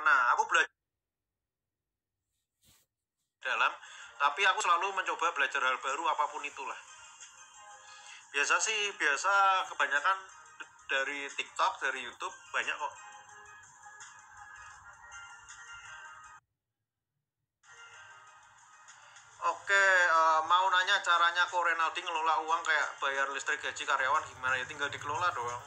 mana. Aku belajar dalam, tapi aku selalu mencoba belajar hal baru apapun itulah. Biasa kebanyakan dari TikTok, dari YouTube banyak kok. Oke, mau nanya caranya kok Renaldi ngelola uang kayak bayar listrik, gaji karyawan gimana ya? Tinggal dikelola doang.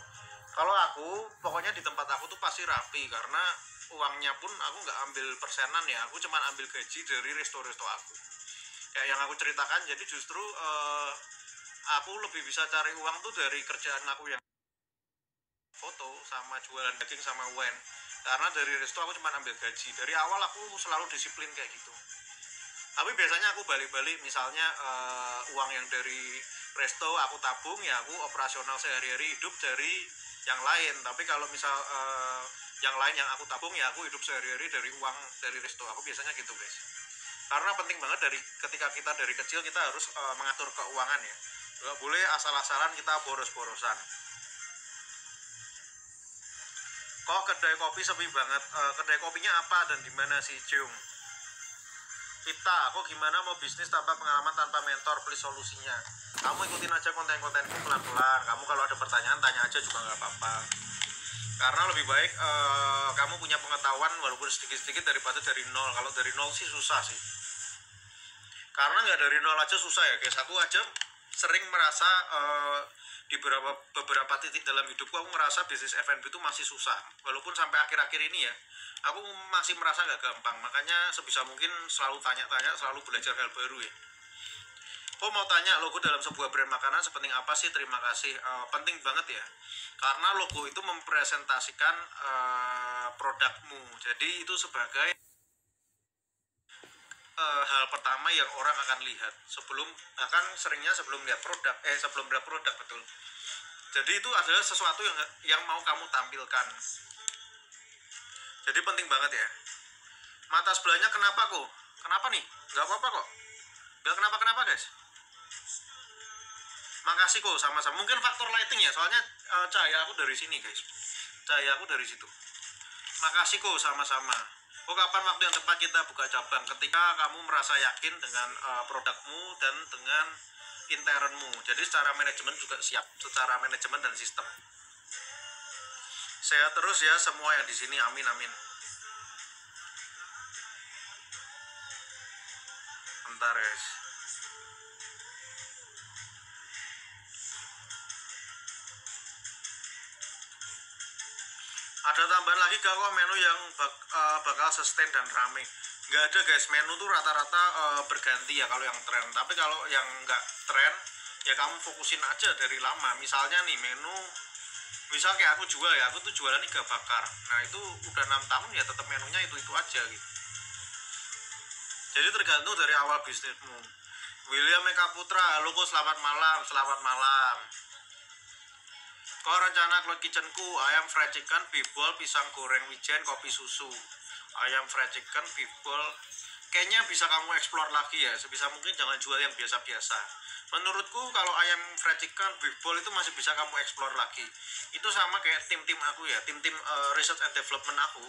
Kalau aku, pokoknya di tempat aku tuh pasti rapi karena uangnya pun aku nggak ambil persenan ya, aku cuma ambil gaji dari resto-resto aku. Kayak yang aku ceritakan, jadi justru aku lebih bisa cari uang tuh dari kerjaan aku yang foto sama jualan daging sama wine. Karena dari resto aku cuma ambil gaji. Dari awal aku selalu disiplin kayak gitu. Tapi biasanya aku balik-balik, misalnya uang yang dari resto aku tabung ya, aku operasional sehari-hari hidup dari yang lain. Tapi kalau misal yang lain yang aku tabung ya aku hidup sehari-hari dari uang dari resto. Aku biasanya gitu guys, karena penting banget dari ketika kita dari kecil kita harus mengatur keuangan ya, nggak boleh asal-asalan kita boros-borosan. Kok kedai kopi sepi banget? Kedai kopinya apa dan di mana sih Jung? Kita, aku gimana mau bisnis tanpa pengalaman, tanpa mentor, please solusinya. Kamu ikutin aja konten-kontenku pelan-pelan. Kamu kalau ada pertanyaan tanya aja juga nggak apa-apa. Karena lebih baik kamu punya pengetahuan walaupun sedikit-sedikit daripada dari nol. Kalau dari nol sih susah sih. Karena nggak dari nol aja susah ya guys. Aku aja sering merasa di beberapa titik dalam hidupku aku ngerasa bisnis F&B itu masih susah. Walaupun sampai akhir-akhir ini ya, aku masih merasa nggak gampang. Makanya sebisa mungkin selalu tanya-tanya, selalu belajar hal baru ya. Oh, mau tanya, logo dalam sebuah brand makanan sepenting apa sih? Terima kasih. Penting banget ya, karena logo itu mempresentasikan produkmu. Jadi itu sebagai hal pertama yang orang akan lihat sebelum sebelum lihat produk, sebelum lihat produk, betul. Jadi itu adalah sesuatu yang mau kamu tampilkan. Jadi penting banget ya. Mata sebelahnya kenapa kok? Kenapa nih? Nggak apa-apa kok. Nggak kenapa-kenapa guys. Makasih kok, sama-sama. Mungkin faktor lighting ya, soalnya cahaya aku dari sini guys. Cahaya aku dari situ. Makasih kok, sama-sama. Oh, kapan waktu yang tepat kita buka cabang? Ketika kamu merasa yakin dengan produkmu dan dengan internmu. Jadi secara manajemen juga siap, secara manajemen dan sistem. Sehat terus ya semua yang di sini, amin amin. Bentar guys. Ada tambahan lagi gak kok menu yang bakal sustain dan rame? Nggak ada guys, menu tuh rata-rata berganti ya kalau yang tren. Tapi kalau yang nggak tren ya kamu fokusin aja dari lama. Misalnya nih menu, misal kayak aku jual ya, aku tuh jualan iga bakar. Nah itu udah 6 tahun ya tetap menunya itu aja gitu. Jadi tergantung dari awal bisnismu. William Eka Putra, halo kok, selamat malam, selamat malam. Kok rencana cloud kitchenku, ayam fried chicken, beef ball, pisang goreng wijen, kopi susu. Ayam fried chicken, beef ball, kayaknya bisa kamu explore lagi ya. Sebisa mungkin jangan jual yang biasa-biasa. Menurutku kalau ayam fried chicken, beef ball itu masih bisa kamu explore lagi. Itu sama kayak tim-tim aku ya, tim-tim research and development aku.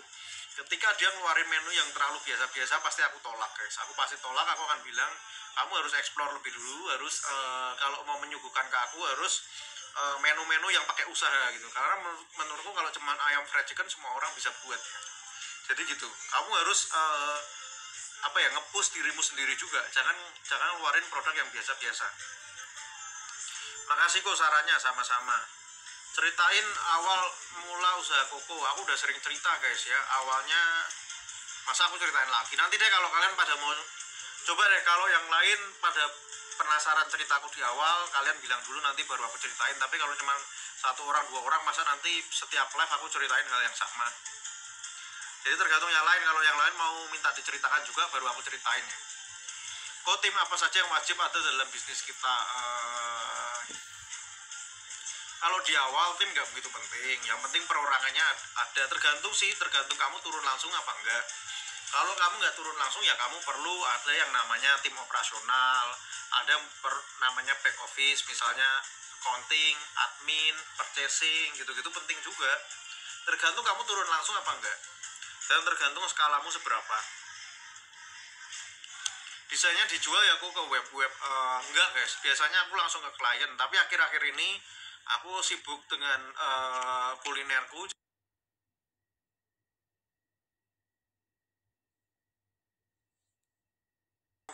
Ketika dia ngeluarin menu yang terlalu biasa-biasa, pasti aku tolak guys. Aku pasti tolak, aku akan bilang kamu harus explore lebih dulu, harus kalau mau menyuguhkan ke aku harus menu-menu yang pakai usaha gitu. Karena menurutku kalau cuman ayam fried chicken semua orang bisa buat ya. Jadi gitu, kamu harus nge-push dirimu sendiri juga. Jangan ngeluarin produk yang biasa-biasa. Makasih kok sarannya, sama-sama. Ceritain awal mula usaha koko. Aku udah sering cerita guys ya. Awalnya masa aku ceritain lagi. Nanti deh kalau kalian pada mau coba deh, kalau yang lain pada penasaran ceritaku di awal, kalian bilang dulu nanti baru aku ceritain. Tapi kalau cuma 1 orang 2 orang, masa nanti setiap live aku ceritain hal yang sama. Jadi tergantung yang lain. Kalau yang lain mau minta diceritakan juga baru aku ceritain ya. Kok tim apa saja yang wajib ada dalam bisnis kita? Kalau di awal tim nggak begitu penting. Yang penting perorangannya ada. Tergantung kamu turun langsung apa enggak. Kalau kamu nggak turun langsung ya kamu perlu ada yang namanya tim operasional, ada yang namanya back office, misalnya accounting, admin, purchasing, gitu-gitu penting juga. Tergantung kamu turun langsung apa enggak. dan tergantung skalamu seberapa. Desainnya dijual ya aku ke web-web enggak guys, biasanya aku langsung ke klien, tapi akhir-akhir ini aku sibuk dengan kulinerku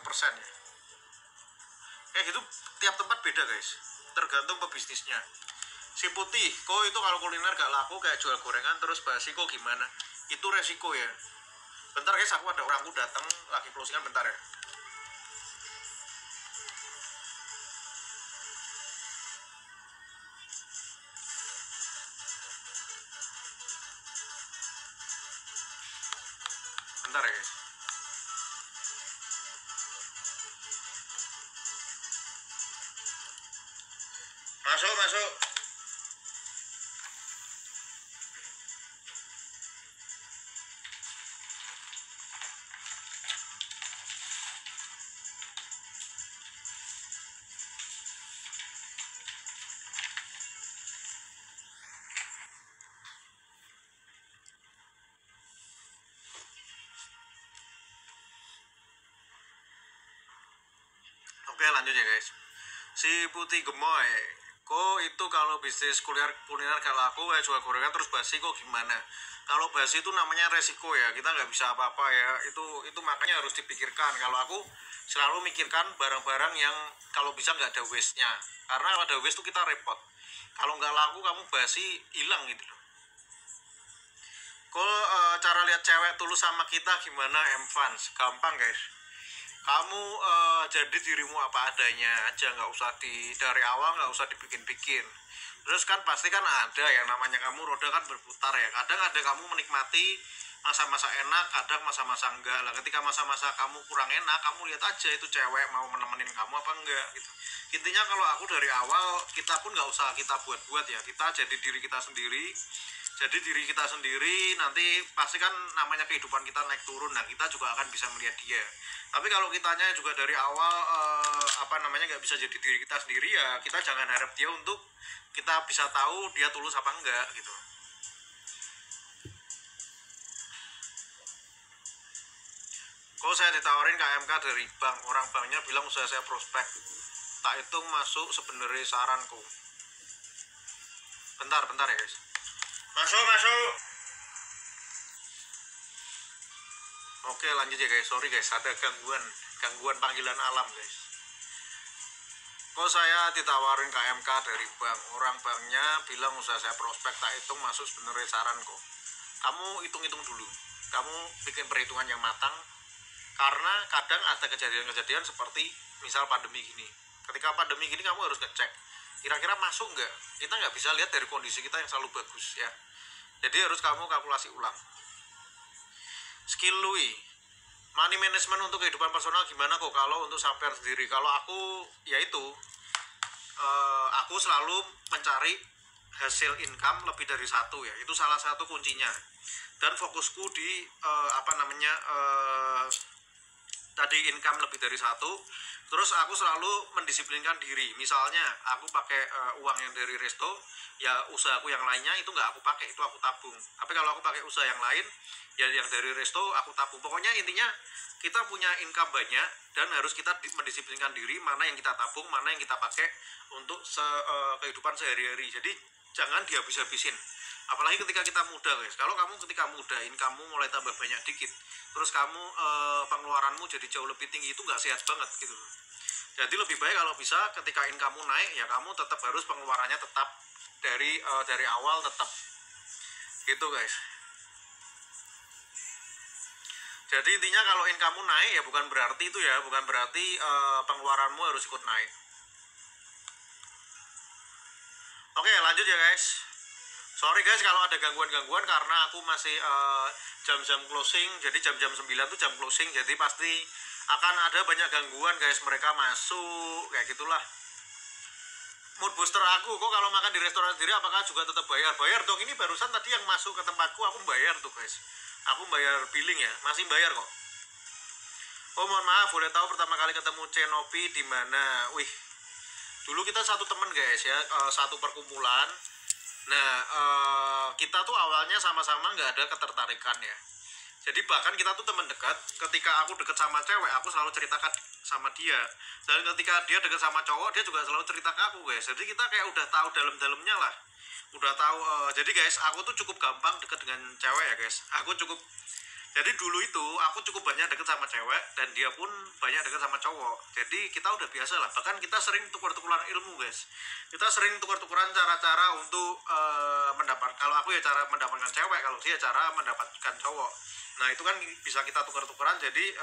persen ya. Kayak gitu tiap tempat beda guys, tergantung pebisnisnya. Si putih, kok itu kalau kuliner gak laku kayak jual gorengan terus basi kok gimana? Itu resiko ya. Bentar guys, aku ada orangku datang lagi closingan bentar ya. Bentar ya guys. Masuk, masuk. Oke lanjut ya guys. Si putih gemoy, kok itu kalau bisnis kuliner gak laku kayak jual gorengan terus basi kok gimana? Kalau basi itu namanya resiko ya, kita nggak bisa apa-apa ya. Itu makanya harus dipikirkan. Kalau aku selalu mikirkan barang-barang yang kalau bisa nggak ada waste-nya. Karena kalau ada waste tuh kita repot. Kalau nggak laku kamu basi hilang gitu loh. Kok cara lihat cewek tulus sama kita gimana Fans? Gampang guys. Kamu jadi dirimu apa adanya aja, nggak usah dari awal nggak usah dibikin-bikin. Terus kan pasti kan ada yang namanya kamu roda kan berputar ya, kadang ada kamu menikmati masa-masa enak, kadang masa-masa enggak lah. Ketika masa-masa kamu kurang enak, kamu lihat aja itu cewek mau menemenin kamu apa enggak gitu. Intinya kalau aku dari awal, kita pun nggak usah kita buat-buat ya, kita jadi diri kita sendiri. Jadi diri kita sendiri, nanti pasti kan namanya kehidupan kita naik turun, nah kita juga akan bisa melihat dia. Tapi kalau kitanya juga dari awal nggak bisa jadi diri kita sendiri ya, kita jangan harap dia untuk kita bisa tahu dia tulus apa enggak gitu. Kalau saya ditawarin KMK dari bank, orang banknya bilang usaha saya prospek, tak hitung masuk sebenarnya saranku. Bentar ya guys. Masuk. Oke lanjut ya guys, sorry guys, ada gangguan panggilan alam guys. Kok saya ditawarin KMK dari bank, orang banknya bilang usaha saya prospek, tak hitung masuk sebenarnya saran kok. Kamu hitung-hitung dulu, kamu bikin perhitungan yang matang, karena kadang ada kejadian-kejadian seperti misal pandemi gini. Ketika pandemi gini kamu harus ngecek kira-kira masuk nggak. Kita nggak bisa lihat dari kondisi kita yang selalu bagus ya, jadi harus kamu kalkulasi ulang. Skill lui, money management untuk kehidupan personal gimana kok kalau untuk sampean sendiri? Kalau aku yaitu aku selalu mencari hasil income lebih dari satu ya, itu salah satu kuncinya. Dan fokusku di tadi income lebih dari satu. Terus aku selalu mendisiplinkan diri. Misalnya aku pakai uang yang dari resto, ya usahaku yang lainnya itu nggak aku pakai, itu aku tabung. Tapi kalau aku pakai usaha yang lain, ya yang dari resto aku tabung. Pokoknya intinya kita punya income banyak dan harus kita mendisiplinkan diri mana yang kita tabung, mana yang kita pakai untuk kehidupan sehari-hari. Jadi jangan dihabis-habisin. Apalagi ketika kita muda guys. Kalau kamu ketika muda income mulai tambah banyak dikit, terus kamu pengeluaranmu jadi jauh lebih tinggi, itu nggak sehat banget gitu. Jadi lebih baik kalau bisa ketika income naik ya kamu tetap harus pengeluarannya tetap dari awal tetap gitu guys. Jadi intinya kalau income naik ya bukan berarti pengeluaranmu harus ikut naik. Oke lanjut ya guys. Sorry guys kalau ada gangguan-gangguan karena aku masih jam-jam closing. Jadi jam-jam 9 tuh jam closing, jadi pasti akan ada banyak gangguan guys, mereka masuk kayak gitulah. Mood booster aku, kok kalau makan di restoran sendiri apakah juga tetap bayar dong? Ini barusan tadi yang masuk ke tempatku aku bayar tuh guys, aku bayar billing ya, masih bayar kok. Oh mohon maaf, boleh tahu pertama kali ketemu Cenopi di mana? Wih, dulu kita satu temen guys ya, satu perkumpulan. Nah kita tuh awalnya sama-sama nggak ada ketertarikan ya. Jadi bahkan kita tuh teman dekat, ketika aku deket sama cewek aku selalu ceritakan sama dia, dan ketika dia deket sama cowok dia juga selalu cerita ke aku guys. Jadi kita kayak udah tahu dalam-dalamnya lah, udah tahu. Jadi guys, aku tuh cukup gampang deket dengan cewek ya guys. Jadi dulu itu aku cukup banyak deket sama cewek, dan dia pun banyak deket sama cowok. Jadi kita udah biasa lah. Bahkan kita sering tukar-tukaran ilmu guys. Kita sering tukar-tukaran cara-cara untuk kalau aku ya cara mendapatkan cewek, kalau dia cara mendapatkan cowok. Nah itu kan bisa kita tukar-tukaran. Jadi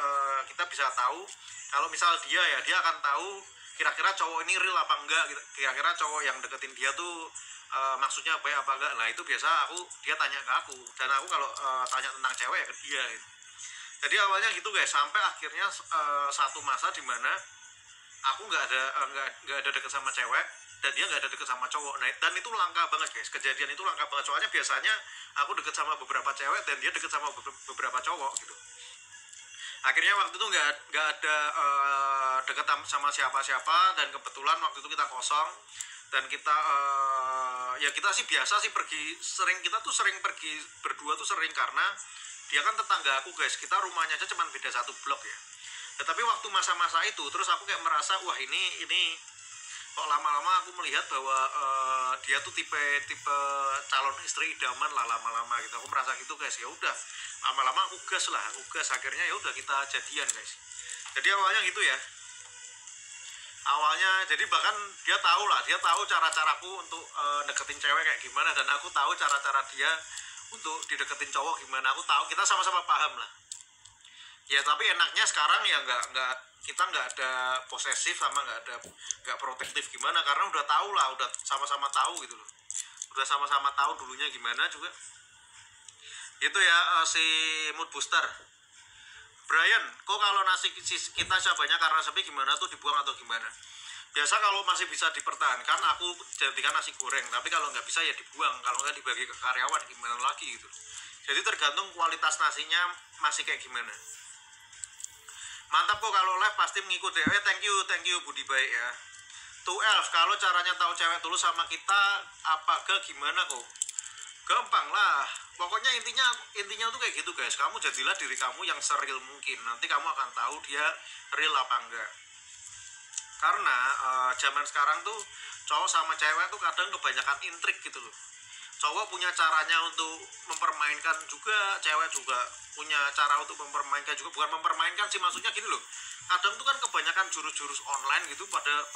kita bisa tahu kalau misal dia akan tahu kira-kira cowok ini real apa enggak. Kira-kira cowok yang deketin dia tuh maksudnya baik apa enggak. Nah itu biasa dia tanya ke aku, dan aku kalau tanya tentang cewek ya ke dia gitu. Jadi awalnya gitu guys, sampai akhirnya satu masa dimana aku nggak ada deket sama cewek, dan dia nggak ada deket sama cowok. Nah, dan itu langka banget guys, kejadian itu langka banget. Soalnya biasanya aku deket sama beberapa cewek dan dia deket sama beberapa cowok gitu. Akhirnya waktu itu nggak ada deket sama siapa-siapa, dan kebetulan waktu itu kita kosong, dan kita ya kita sih biasa sih kita tuh sering pergi berdua tuh sering, karena dia kan tetangga aku guys, kita rumahnya aja cuman beda satu blok ya. Tapi waktu masa-masa itu terus aku kayak merasa wah ini kok lama-lama aku melihat bahwa dia tuh tipe calon istri idaman lah lama-lama gitu. Aku merasa gitu guys. Ya udah, lama-lama aku gas, akhirnya ya udah kita jadian guys. Jadi awalnya gitu ya. Awalnya jadi bahkan dia tahu cara-caraku untuk deketin cewek kayak gimana, dan aku tahu cara-cara dia untuk dideketin cowok gimana. Aku tahu, kita sama-sama paham lah. Ya tapi enaknya sekarang ya kita nggak ada posesif sama nggak protektif gimana, karena udah tahu lah, udah sama-sama tahu gitu loh, udah sama-sama tahu dulunya gimana juga. Itu ya si mood booster. Brian, kok kalau nasi kita cabanya karena sepi gimana tuh, dibuang atau gimana? Biasa kalau masih bisa dipertahankan aku jadikan nasi goreng, tapi kalau nggak bisa ya dibuang, kalau nggak dibagi ke karyawan gimana lagi gitu. Jadi tergantung kualitas nasinya masih kayak gimana. Mantap kok, kalau live pasti mengikuti. Thank you Budi baik ya. To Elf, kalau caranya tahu cewek tulus sama kita apa gimana kok? Gampang lah. Pokoknya intinya tuh kayak gitu guys. Kamu jadilah diri kamu yang seril mungkin. Nanti kamu akan tahu dia real apa enggak. Karena zaman sekarang tuh cowok sama cewek tuh kadang kebanyakan intrik gitu loh. Cowok punya caranya untuk mempermainkan juga, cewek juga punya cara untuk mempermainkan juga. Bukan mempermainkan sih, maksudnya gini loh, kadang tuh kan kebanyakan jurus-jurus online gitu pada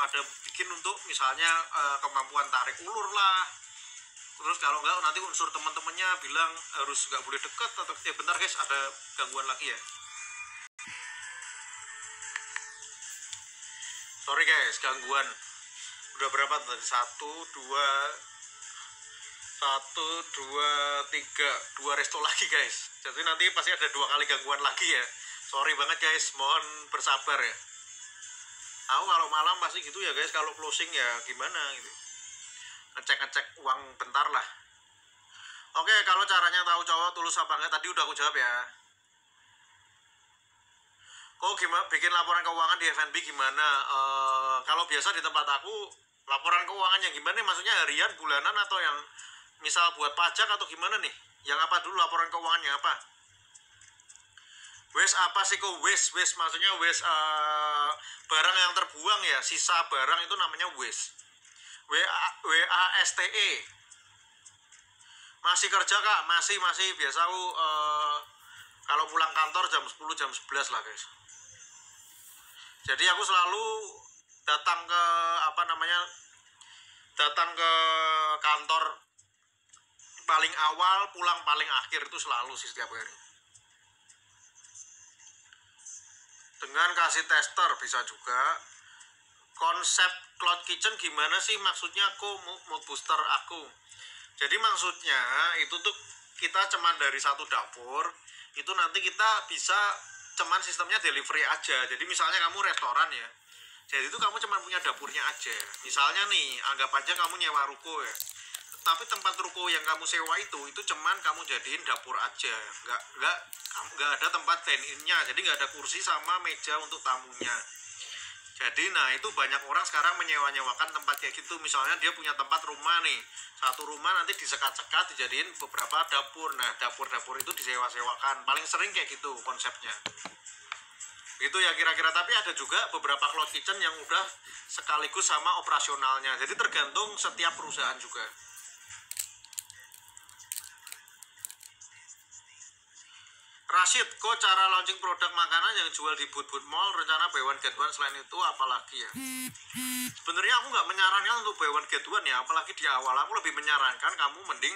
bikin untuk misalnya kemampuan tarik ulur lah. Terus kalau enggak nanti unsur teman-temannya bilang harus nggak boleh deket, atau bentar guys, ada gangguan lagi ya, sorry guys, gangguan. Udah berapa tadi? 2 resto lagi guys. Jadi nanti pasti ada 2 kali gangguan lagi ya. Sorry banget guys, mohon bersabar ya. Aku kalau malam pasti gitu ya guys, kalau closing ya gimana gitu. Ngecek uang bentar lah. Oke, kalau caranya tahu cowok tulus apa enggak tadi udah aku jawab ya. Kok gimana bikin laporan keuangan di FNB gimana? Kalau biasa di tempat aku laporan keuangannya gimana nih? Maksudnya harian, bulanan, atau yang misal buat pajak atau gimana nih? Yang apa dulu laporan keuangannya apa? Waste apa sih kok waste maksudnya waste barang yang terbuang ya, sisa barang itu namanya waste. WASTE. Masih kerja kak? Masih biasa aku kalau pulang kantor jam 10 jam 11 lah guys. Jadi aku selalu datang ke kantor paling awal, pulang paling akhir, itu selalu sih setiap hari. Dengan kasih tester bisa juga. Konsep cloud kitchen gimana sih maksudnya aku mood booster aku? Jadi maksudnya itu tuh kita cuman dari satu dapur, itu nanti kita bisa cuman sistemnya delivery aja. Jadi misalnya kamu restoran ya, jadi itu kamu cuma punya dapurnya aja. Misalnya nih, anggap aja kamu nyewa ruko ya, tapi tempat ruko yang kamu sewa itu cuman kamu jadiin dapur aja, nggak ada tempat dine-in-nya, jadi nggak ada kursi sama meja untuk tamunya. Jadi nah itu banyak orang sekarang menyewa-nyewakan tempat kayak gitu. Misalnya dia punya tempat rumah nih, satu rumah nanti disekat-sekat dijadiin beberapa dapur. Nah dapur-dapur itu disewa-sewakan, paling sering kayak gitu konsepnya. Itu ya kira-kira. Tapi ada juga beberapa cloud kitchen yang udah sekaligus sama operasionalnya, jadi tergantung setiap perusahaan juga. Rashid, kok cara launching produk makanan yang jual di booth-booth mall, rencana buy one get one selain itu apalagi ya? Sebenarnya aku nggak menyarankan untuk buy one get one ya, apalagi di awal. Aku lebih menyarankan kamu mending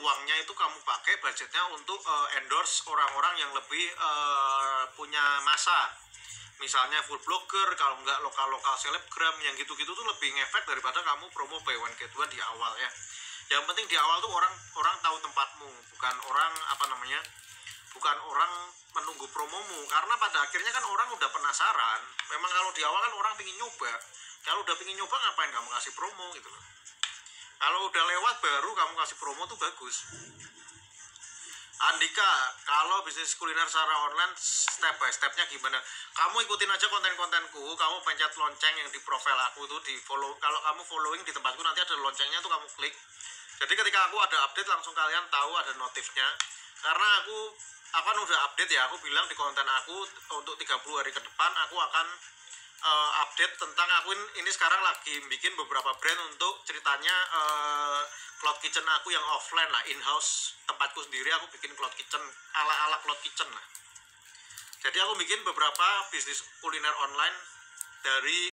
uangnya itu kamu pakai budgetnya untuk endorse orang-orang yang lebih punya masa. Misalnya food blogger, kalau nggak lokal-lokal selebgram, yang gitu-gitu tuh lebih ngefek daripada kamu promo buy one get one di awal ya. Yang penting di awal tuh orang tahu tempatmu, bukan orang bukan orang menunggu promomu, karena pada akhirnya kan orang udah penasaran. Memang kalau di awal kan orang pingin nyoba, kalau udah pingin nyoba ngapain kamu kasih promo gitu loh. Kalau udah lewat baru kamu kasih promo tuh bagus. Andika, kalau bisnis kuliner secara online step by stepnya gimana? Kamu ikutin aja konten-kontenku, kamu pencet lonceng yang di profile aku itu, di follow. Kalau kamu following di tempatku nanti ada loncengnya tuh, kamu klik. Jadi ketika aku ada update langsung kalian tahu ada notifnya. Karena aku kan udah update ya, aku bilang di konten aku untuk 30 hari ke depan aku akan update tentang aku ini sekarang lagi bikin beberapa brand untuk ceritanya cloud kitchen aku yang offline lah, in-house tempatku sendiri. Aku bikin cloud kitchen ala-ala cloud kitchen lah. Jadi aku bikin beberapa bisnis kuliner online dari